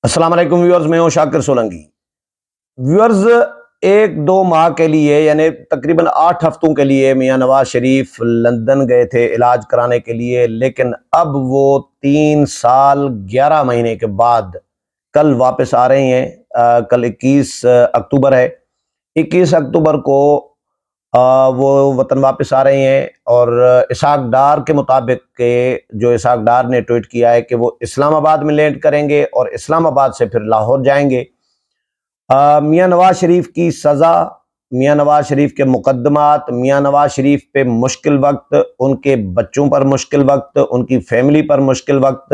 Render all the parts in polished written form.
السلام علیکم ویورز، میں ہوں شاکر سولنگی۔ ویورز، ایک دو ماہ کے لیے یعنی تقریباً 8 ہفتوں کے لیے میاں نواز شریف لندن گئے تھے علاج کرانے کے لیے، لیکن اب وہ 3 سال 11 مہینے کے بعد کل واپس آ رہے ہیں۔ کل 21 اکتوبر ہے۔ 21 اکتوبر کو وہ وطن واپس آ رہے ہیں، اور اسحاق ڈار کے مطابق کہ جو اسحاق ڈار نے ٹویٹ کیا ہے کہ وہ اسلام آباد میں لینڈ کریں گے اور اسلام آباد سے پھر لاہور جائیں گے۔ میاں نواز شریف کی سزا، میاں نواز شریف کے مقدمات، میاں نواز شریف پہ مشکل وقت، ان کے بچوں پر مشکل وقت، ان کی فیملی پر مشکل وقت،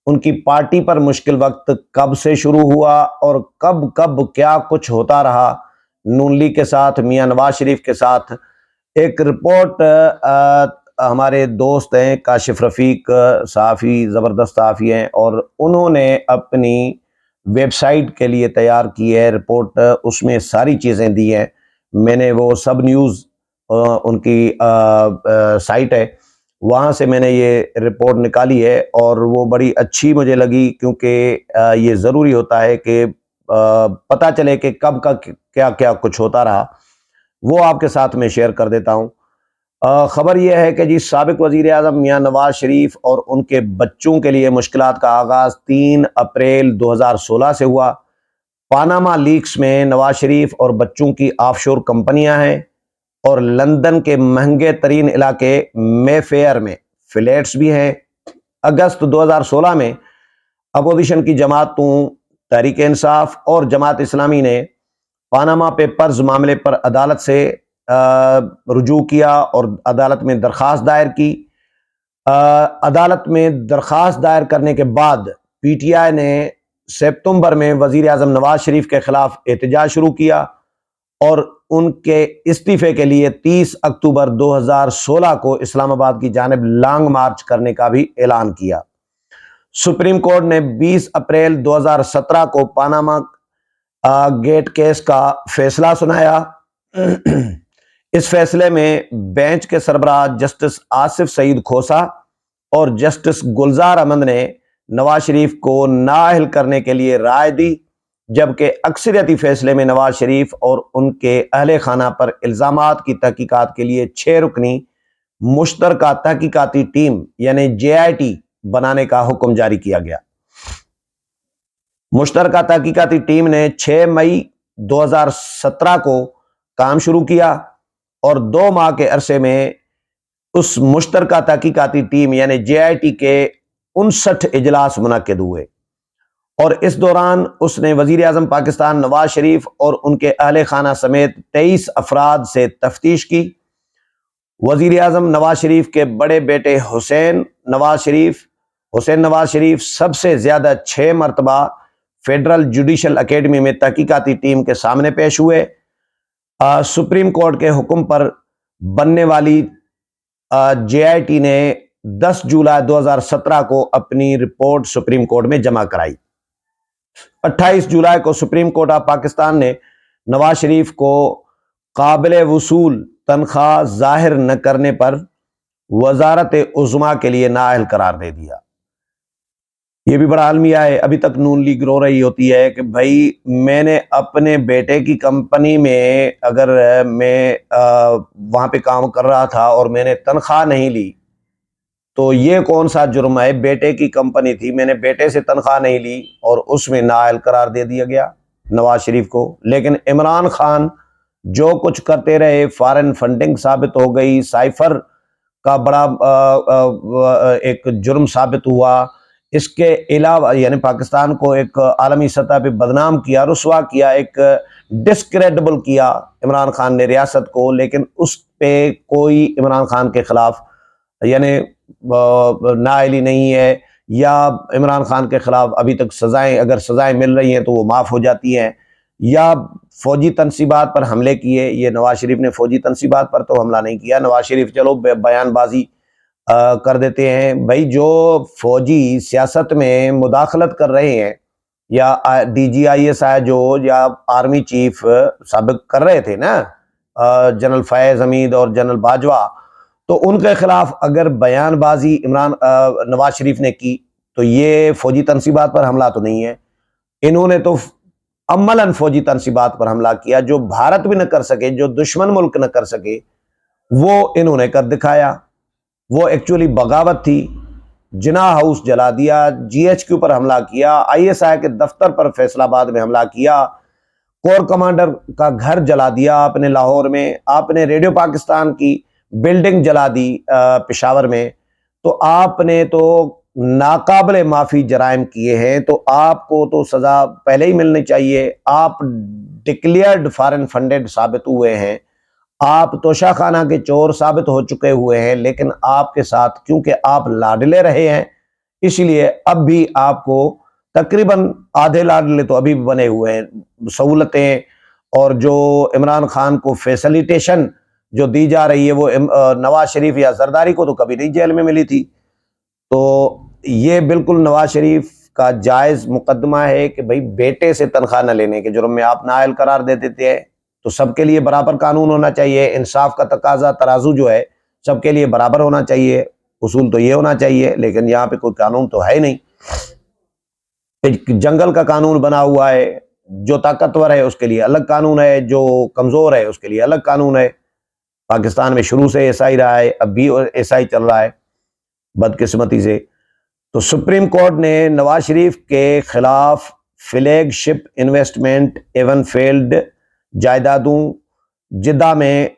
ان کی پارٹی پر مشکل وقت کب سے شروع ہوا اور کب کب کیا کچھ ہوتا رہا نون لیگ کے ساتھ، میاں نواز شریف کے ساتھ۔ ایک رپورٹ ہمارے دوست ہیں کاشف رفیق، صحافی، زبردست صحافی ہیں، اور انہوں نے اپنی ویب سائٹ کے لیے تیار کی ہے رپورٹ، اس میں ساری چیزیں دی ہیں۔ میں نے وہ سب نیوز ان کی سائٹ ہے، وہاں سے میں نے یہ رپورٹ نکالی ہے، اور وہ بڑی اچھی مجھے لگی، کیونکہ یہ ضروری ہوتا ہے کہ پتہ چلے کہ کب کا کیا کیا کچھ ہوتا رہا۔ وہ آپ کے ساتھ میں شیئر کر دیتا ہوں۔ خبر یہ ہے کہ جی سابق وزیر اعظم میاں نواز شریف اور ان کے بچوں کے لیے مشکلات کا آغاز 3 اپریل 2016 سے ہوا۔ پاناما لیکس میں نواز شریف اور بچوں کی آف شور کمپنیاں ہیں، اور لندن کے مہنگے ترین علاقے مے فیئر میں فلیٹس بھی ہیں۔ اگست 2016 میں اپوزیشن کی جماعتوں تحریک انصاف اور جماعت اسلامی نے پاناما پیپرز معاملے پر عدالت سے رجوع کیا اور عدالت میں درخواست دائر کی۔ عدالت میں درخواست دائر کرنے کے بعد پی ٹی آئی نے ستمبر میں وزیر اعظم نواز شریف کے خلاف احتجاج شروع کیا، اور ان کے استعفے کے لیے 30 اکتوبر 2016 کو اسلام آباد کی جانب لانگ مارچ کرنے کا بھی اعلان کیا۔ سپریم کورٹ نے 20 اپریل 2017 کو پاناما گیٹ کیس کا فیصلہ سنایا۔ اس فیصلے میں بینچ کے سربراہ جسٹس آصف سعید کھوسا اور جسٹس گلزار احمد نے نواز شریف کو نااہل کرنے کے لیے رائے دی، جبکہ اکثریتی فیصلے میں نواز شریف اور ان کے اہل خانہ پر الزامات کی تحقیقات کے لیے 6 رکنی مشترکہ تحقیقاتی ٹیم یعنی JIT بنانے کا حکم جاری کیا گیا۔ مشترکہ تحقیقاتی ٹیم نے 6 مئی 2017 کو کام شروع کیا، اور 2 ماہ کے عرصے میں اس مشترکہ تحقیقاتی ٹیم یعنی JIT کے 59 اجلاس منعقد ہوئے، اور اس دوران اس نے وزیر اعظم پاکستان نواز شریف اور ان کے اہل خانہ سمیت 23 افراد سے تفتیش کی۔ وزیر اعظم نواز شریف کے بڑے بیٹے حسین نواز شریف سب سے زیادہ 6 مرتبہ فیڈرل جوڈیشل اکیڈمی میں تحقیقاتی ٹیم کے سامنے پیش ہوئے۔ سپریم کورٹ کے حکم پر بننے والی JIT نے 10 جولائی 2017 کو اپنی رپورٹ سپریم کورٹ میں جمع کرائی۔ 28 جولائی کو سپریم کورٹ آف پاکستان نے نواز شریف کو قابل وصول تنخواہ ظاہر نہ کرنے پر وزارت عظمیٰ کے لیے نااہل قرار دے دیا۔ یہ بھی بڑا المیہ ہے۔ ابھی تک نون لیگ رو رہی ہوتی ہے کہ بھائی میں نے اپنے بیٹے کی کمپنی میں اگر میں وہاں پہ کام کر رہا تھا اور میں نے تنخواہ نہیں لی تو یہ کون سا جرم ہے؟ بیٹے کی کمپنی تھی، میں نے بیٹے سے تنخواہ نہیں لی اور اس میں نااہل قرار دے دیا گیا نواز شریف کو۔ لیکن عمران خان جو کچھ کرتے رہے، فارن فنڈنگ ثابت ہو گئی، سائفر کا بڑا ایک جرم ثابت ہوا، اس کے علاوہ یعنی پاکستان کو ایک عالمی سطح پہ بدنام کیا، رسوا کیا، ایک ڈسکریڈبل کیا عمران خان نے ریاست کو، لیکن اس پہ کوئی عمران خان کے خلاف یعنی نااہلی نہیں ہے، یا عمران خان کے خلاف ابھی تک اگر سزائیں مل رہی ہیں تو وہ معاف ہو جاتی ہیں، یا فوجی تنصیبات پر حملے کیے۔ یہ نواز شریف نے فوجی تنصیبات پر تو حملہ نہیں کیا، نواز شریف چلو بیان بازی کر دیتے ہیں۔ بھائی جو فوجی سیاست میں مداخلت کر رہے ہیں، یا DGIS جو یا آرمی چیف سابق کر رہے تھے نا، جنرل فیض حمید اور جنرل باجوہ، تو ان کے خلاف اگر بیان بازی نواز شریف نے کی تو یہ فوجی تنصیبات پر حملہ تو نہیں ہے۔ انہوں نے تو عملاً فوجی تنصیبات پر حملہ کیا، جو بھارت بھی نہ کر سکے، جو دشمن ملک نہ کر سکے، وہ انہوں نے کر دکھایا۔ وہ ایکچولی بغاوت تھی۔ جناح ہاؤس جلا دیا، جی ایچ کیو پر حملہ کیا، آئی ایس آئی کے دفتر پر فیصل آباد میں حملہ کیا، کور کمانڈر کا گھر جلا دیا آپ نے لاہور میں، آپ نے ریڈیو پاکستان کی بلڈنگ جلا دی پشاور میں، تو آپ نے تو ناقابل معافی جرائم کیے ہیں، تو آپ کو تو سزا پہلے ہی ملنی چاہیے۔ آپ ڈکلیئرڈ فارن فنڈڈ ثابت ہوئے ہیں، آپ توشہ خانہ کے چور ثابت ہو چکے ہوئے ہیں، لیکن آپ کے ساتھ کیونکہ آپ لاڈلے رہے ہیں، اس لیے اب بھی آپ کو تقریباً آدھے لاڈلے تو ابھی بھی بنے ہوئے ہیں۔ سہولتیں اور جو عمران خان کو فیسلیٹیشن جو دی جا رہی ہے، وہ نواز شریف یا زرداری کو تو کبھی نہیں جیل میں ملی تھی۔ تو یہ بالکل نواز شریف کا جائز مقدمہ ہے کہ بھئی بیٹے سے تنخواہ نہ لینے کے جرم میں آپ نااہل قرار دے دیتے ہیں، تو سب کے لیے برابر قانون ہونا چاہیے۔ انصاف کا تقاضا ترازو جو ہے سب کے لیے برابر ہونا چاہیے، اصول تو یہ ہونا چاہیے، لیکن یہاں پہ کوئی قانون تو ہے نہیں۔ ایک جنگل کا قانون بنا ہوا ہے، جو طاقتور ہے اس کے لیے الگ قانون ہے، جو کمزور ہے اس کے لیے الگ قانون ہے۔ پاکستان میں شروع سے ایسا ہی رہا ہے، اب بھی ایسا ہی چل رہا ہے بدقسمتی سے۔ تو سپریم کورٹ نے نواز شریف کے خلاف فلیگ شپ انویسٹمنٹ ایون فیلڈ جائیدادوں جدہ میں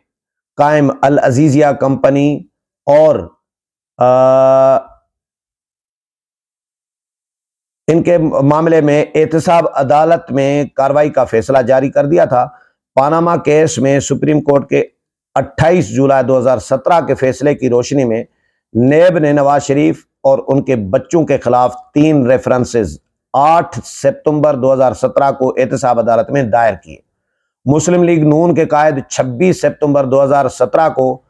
قائم العزیزیہ کمپنی اور ان کے معاملے میں احتساب عدالت میں کارروائی کا فیصلہ جاری کر دیا تھا۔ پاناما کیس میں سپریم کورٹ کے 28 جولائی 2017 کے فیصلے کی روشنی میں نیب نے نواز شریف اور ان کے بچوں کے خلاف 3 ریفرنسز 8 ستمبر 2017 کو احتساب عدالت میں دائر کیے۔ مسلم لیگ نون کے قائد 26 ستمبر 2017 کو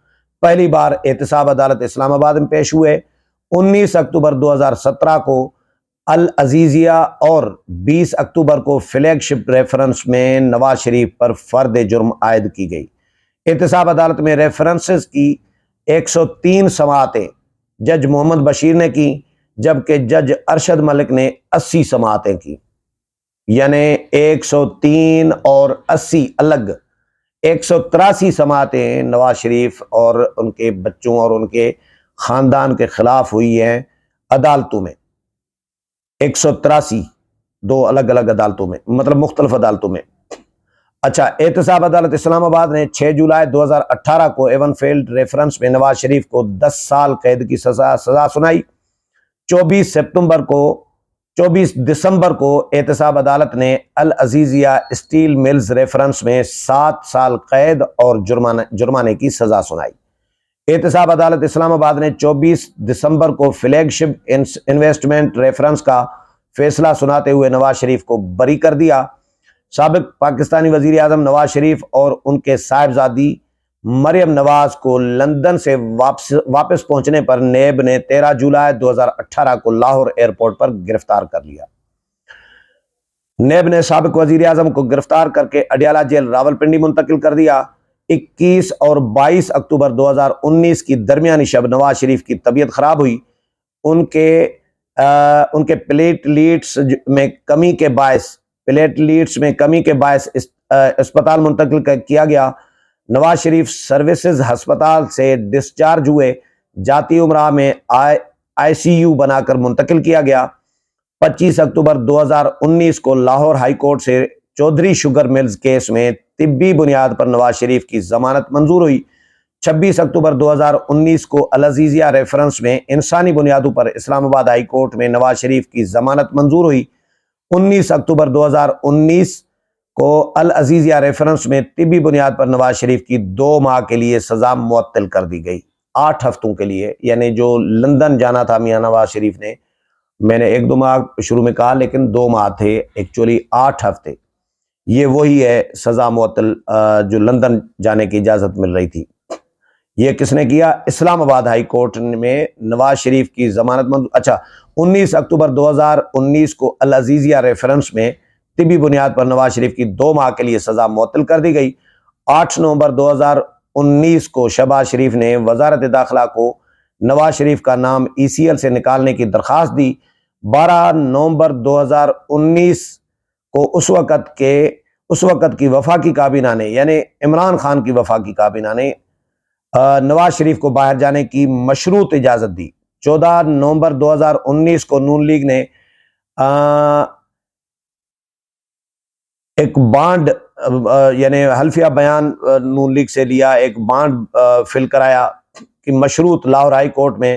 پہلی بار احتساب عدالت اسلام آباد میں پیش ہوئے۔ 19 اکتوبر 2017 کو العزیزیہ اور 20 اکتوبر کو فلیگ شپ ریفرنس میں نواز شریف پر فرد جرم عائد کی گئی۔ احتساب عدالت میں ریفرنسز کی 103 سماعتیں جج محمد بشیر نے کی، جبکہ جج ارشد ملک نے 80 سماعتیں کی، یعنی 103 اور 80 الگ، 183 سماعتیں نواز شریف اور ان کے بچوں اور ان کے خاندان کے خلاف ہوئی ہیں عدالتوں میں۔ 183 دو الگ الگ عدالتوں میں، مطلب مختلف عدالتوں میں۔ اچھا، احتساب عدالت اسلام آباد نے 6 جولائی 2018 کو ایون فیلڈ ریفرنس میں نواز شریف کو 10 سال قید کی سزا سنائی۔ 24 دسمبر کو احتساب عدالت نے العزیزیہ اسٹیل ملز ریفرنس میں 7 سال قید اور جرمانے کی سزا سنائی۔ احتساب عدالت اسلام آباد نے 24 دسمبر کو فلیگ شپ انویسٹمنٹ ریفرنس کا فیصلہ سناتے ہوئے نواز شریف کو بری کر دیا۔ سابق پاکستانی وزیر اعظم نواز شریف اور ان کے صاحبزادی مریم نواز کو لندن سے واپس پہنچنے پر نیب نے 13 جولائی 2018 کو لاہور ایئرپورٹ پر گرفتار کر لیا۔ نیب نے سابق وزیر اعظم کو گرفتار کر کے اڈیالہ جیل راولپنڈی منتقل کر دیا۔ 21 اور 22 اکتوبر 2019 کی درمیانی شب نواز شریف کی طبیعت خراب ہوئی۔ ان کے پلیٹلیٹس میں کمی کے باعث اسپتال منتقل کیا گیا۔ نواز شریف سروسز ہسپتال سے ڈسچارج ہوئے، جاتی امراء میں آئی سی یو بنا کر منتقل کیا گیا۔ 25 اکتوبر 2019 کو لاہور ہائی کورٹ سے چودھری شوگر ملز کیس میں طبی بنیاد پر نواز شریف کی ضمانت منظور ہوئی۔ 26 اکتوبر 2019 کو العزیزیہ ریفرنس میں انسانی بنیادوں پر اسلام آباد ہائی کورٹ میں نواز شریف کی ضمانت منظور ہوئی۔ 19 اکتوبر 2019 کو العزیزیہ ریفرنس میں طبی بنیاد پر نواز شریف کی 2 ماہ کے لیے سزا معطل کر دی گئی، 8 ہفتوں کے لیے، یعنی جو لندن جانا تھا میاں نواز شریف نے، میں نے 1-2 ماہ شروع میں کہا لیکن 2 ماہ تھے، ایکچولی 8 ہفتے۔ یہ وہی ہے سزا معطل جو لندن جانے کی اجازت مل رہی تھی۔ یہ کس نے کیا؟ اسلام آباد ہائی کورٹ میں نواز شریف کی ضمانت منظور۔ اچھا، 19 اکتوبر 2019 کو العزیزیہ ریفرنس میں طبی بنیاد پر نواز شریف کی 2 ماہ کے لیے سزا معطل کر دی گئی۔ 8 نومبر 2019 کو شہباز شریف نے وزارت داخلہ کو نواز شریف کا نام ECL سے نکالنے کی درخواست دی۔ 12 نومبر 2019 کو اس وقت کی وفاقی کابینہ نے یعنی عمران خان کی وفاقی کابینہ نے نواز شریف کو باہر جانے کی مشروط اجازت دی۔ 14 نومبر 2019 کو نون لیگ نے ایک بانڈ یعنی حلفیہ بیان نون لیگ سے لیا، ایک بانڈ فل کرایا کہ مشروط لاہور ہائی کورٹ میں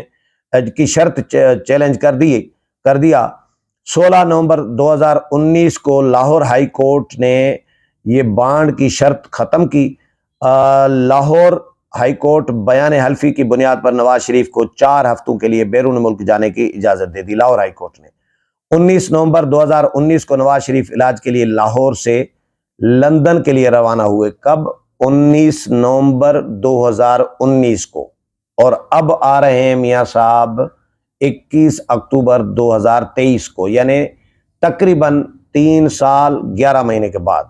کی شرط چیلنج کر دیا۔ 16 نومبر 2019 کو لاہور ہائی کورٹ نے یہ بانڈ کی شرط ختم کی۔ لاہور ہائی کورٹ بیان حلفی کی بنیاد پر نواز شریف کو 4 ہفتوں کے لیے بیرون ملک جانے کی اجازت دے دی لاہور ہائی کورٹ نے۔ 19 نومبر 2019 کو نواز شریف علاج کے لیے لاہور سے لندن کے لیے روانہ ہوئے۔ کب؟ 19 نومبر 2019 کو۔ اور اب آ رہے ہیں میاں صاحب 21 اکتوبر 2023 کو، یعنی تقریباً 3 سال 11 مہینے کے بعد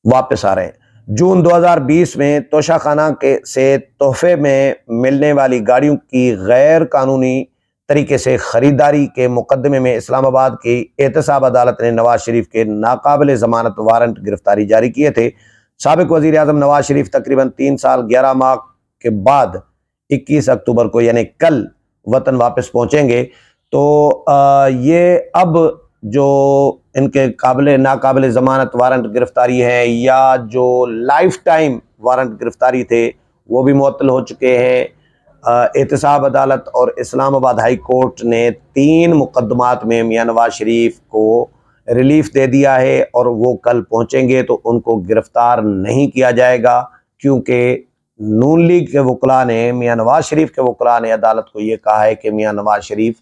واپس آ رہے ہیں۔ جون 2020 میں توشہ خانہ سے تحفے میں ملنے والی گاڑیوں کی غیر قانونی طریقے سے خریداری کے مقدمے میں اسلام آباد کی احتساب عدالت نے نواز شریف کے ناقابل ضمانت وارنٹ گرفتاری جاری کیے تھے۔ سابق وزیر اعظم نواز شریف تقریباً 3 سال 11 ماہ کے بعد 21 اکتوبر کو یعنی کل وطن واپس پہنچیں گے۔ تو یہ اب جو ان کے ناقابل ضمانت وارنٹ گرفتاری ہے یا جو لائف ٹائم وارنٹ گرفتاری تھے وہ بھی معطل ہو چکے ہیں۔ احتساب عدالت اور اسلام آباد ہائی کورٹ نے 3 مقدمات میں میاں نواز شریف کو ریلیف دے دیا ہے اور وہ کل پہنچیں گے تو ان کو گرفتار نہیں کیا جائے گا، کیونکہ نون لیگ کے وکلاء نے میاں نواز شریف کے وکلاء نے عدالت کو یہ کہا ہے کہ میاں نواز شریف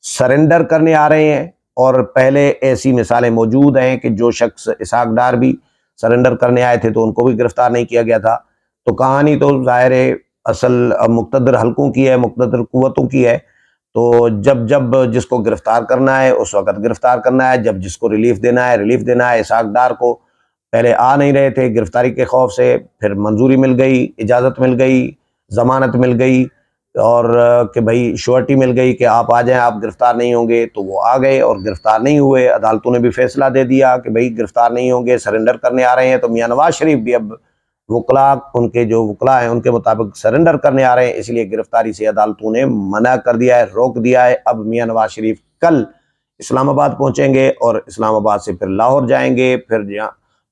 سرنڈر کرنے آ رہے ہیں، اور پہلے ایسی مثالیں موجود ہیں کہ جو شخص اسحاق ڈار بھی سرنڈر کرنے آئے تھے تو ان کو بھی گرفتار نہیں کیا گیا تھا۔ تو کہانی تو ظاہر ہے اصل مقتدر حلقوں کی ہے، مقتدر قوتوں کی ہے۔ تو جب جس کو گرفتار کرنا ہے اس وقت گرفتار کرنا ہے، جب جس کو ریلیف دینا ہے ریلیف دینا ہے۔ اسحاق ڈار کو پہلے آ نہیں رہے تھے گرفتاری کے خوف سے، پھر منظوری مل گئی، اجازت مل گئی، ضمانت مل گئی، اور کہ بھائی شورٹی مل گئی کہ آپ آ جائیں، آپ گرفتار نہیں ہوں گے، تو وہ آ گئے اور گرفتار نہیں ہوئے۔ عدالتوں نے بھی فیصلہ دے دیا کہ بھائی گرفتار نہیں ہوں گے، سرنڈر کرنے آ رہے ہیں۔ تو میاں نواز شریف بھی اب وکلاء، ان کے جو وکلاء ہیں ان کے مطابق سرنڈر کرنے آ رہے ہیں، اس لیے گرفتاری سے عدالتوں نے منع کر دیا ہے، روک دیا ہے۔ اب میاں نواز شریف کل اسلام آباد پہنچیں گے اور اسلام آباد سے پھر لاہور جائیں گے، پھر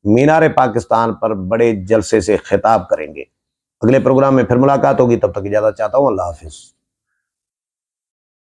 مینار پاکستان پر بڑے جلسے سے خطاب کریں گے۔ اگلے پروگرام میں پھر ملاقات ہوگی، تب تک اجازت چاہتا ہوں، اللہ حافظ۔